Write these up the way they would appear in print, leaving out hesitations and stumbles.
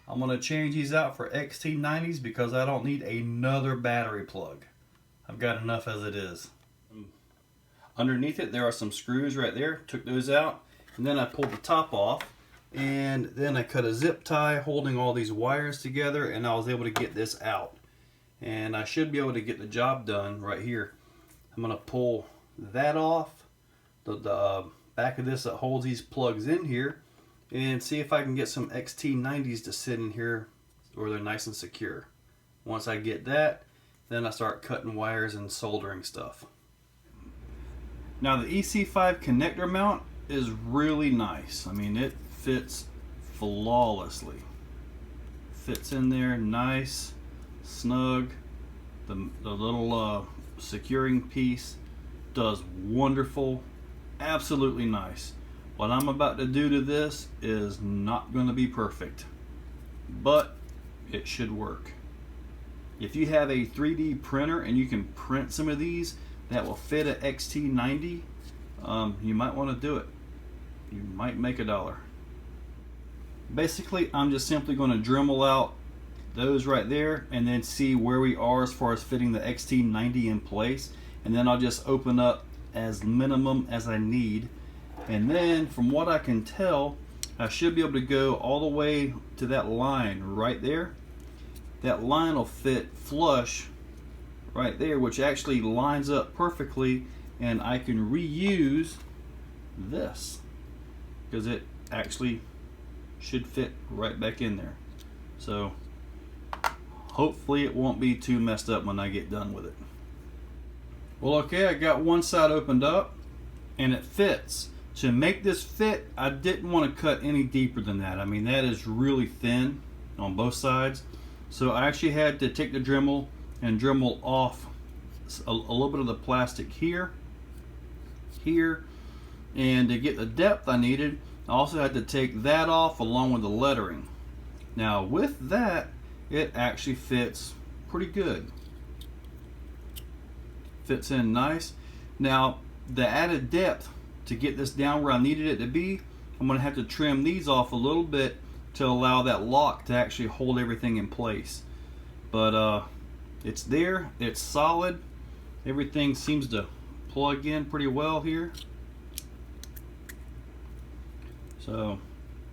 I'm going to change these out for XT90s because I don't need another battery plug. I've got enough as it is. Underneath it there are some screws right there. Took those out, and then I pulled the top off, and then I cut a zip tie holding all these wires together, and I was able to get this out. And I should be able to get the job done right here. I'm going to pull that off, the back of this that holds these plugs in here, and see if I can get some XT90s to sit in here where they're nice and secure. Once I get that, then I start cutting wires and soldering stuff. Now the EC5 connector mount is really nice. I mean, it fits flawlessly. Fits in there nice, snug. The little securing piece does wonderful, absolutely nice. What I'm about to do to this is not going to be perfect, but it should work. If you have a 3D printer and you can print some of these that will fit an XT90, you might want to do it. You might make $1. Basically, I'm just simply going to Dremel out those right there and then see where we are as far as fitting the XT90 in place, and then I'll just open up as minimum as I need. And then from what I can tell, I should be able to go all the way to that line right there. That line will fit flush right there, which actually lines up perfectly, and I can reuse this because it actually should fit right back in there. So hopefully it won't be too messed up when I get done with it. Well, okay, I got one side opened up and it fits. To make this fit, I didn't want to cut any deeper than that. I mean, that is really thin on both sides. So I actually had to take the Dremel and Dremel off a little bit of the plastic here, and to get the depth I needed, I also had to take that off along with the lettering. Now with that, it actually fits pretty good. Fits in nice. Now the added depth to get this down where I needed it to be, I'm going to have to trim these off a little bit to allow that lock to actually hold everything in place. But it's there, it's solid, everything seems to plug in pretty well here. So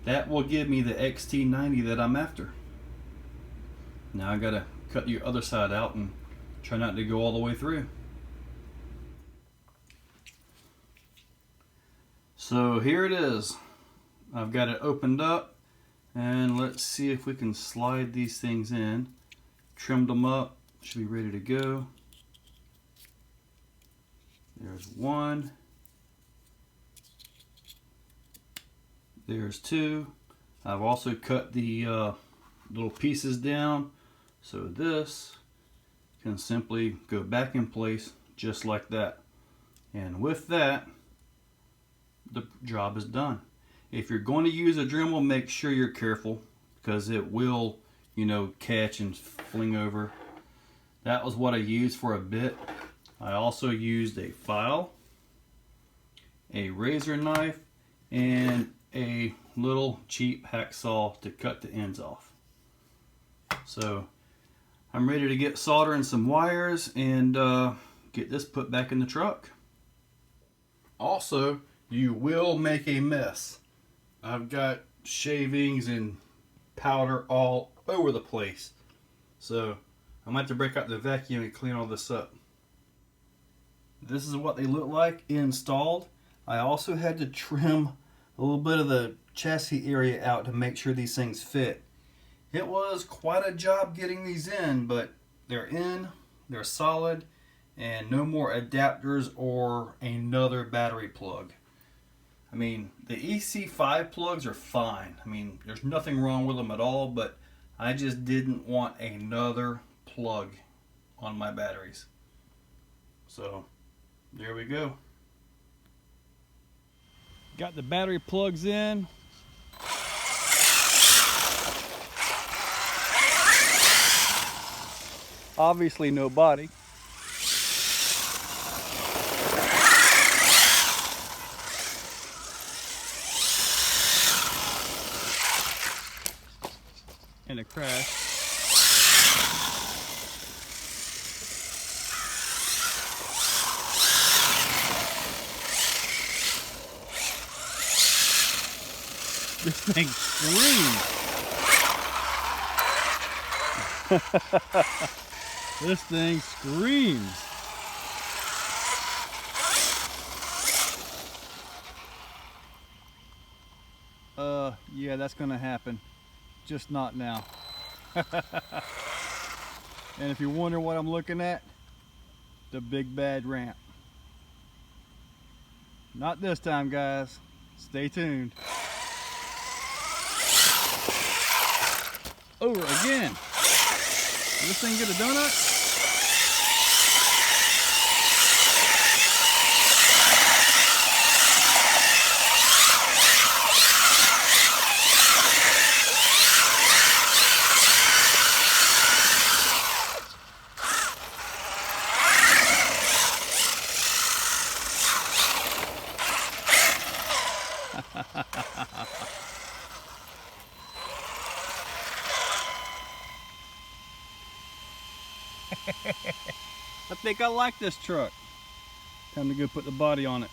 that will give me the XT90 that I'm after. Now I gotta cut the other side out and try not to go all the way through. So here it is. I've got it opened up, and let's see if we can slide these things in. Trimmed them up, should be ready to go. There's one. There's two. I've also cut the little pieces down, so this can simply go back in place just like that. And with that, the job is done. If you're going to use a Dremel, make sure you're careful because it will, you know, catch and fling over. That was what I used for a bit. I also used a file, a razor knife, and a little cheap hacksaw to cut the ends off. So I'm ready to get soldering some wires and get this put back in the truck. Also, you will make a mess. I've got shavings and powder all over the place. So I might have to break out the vacuum and clean all this up. This is what they look like installed. I also had to trim a little bit of the chassis area out to make sure these things fit. It was quite a job getting these in, but they're in, they're solid, and no more adapters or another battery plug. I mean, the EC5 plugs are fine. I mean, there's nothing wrong with them at all, but I just didn't want another plug on my batteries. So, there we go. Got the battery plugs in. Obviously no body. This thing screams. This thing screams. Yeah, that's gonna happen. Just not now. And if you wonder what I'm looking at, the big bad ramp. Not this time, guys. Stay tuned. Over again. Did this thing get a donut? I think I like this truck. Time to go put the body on it.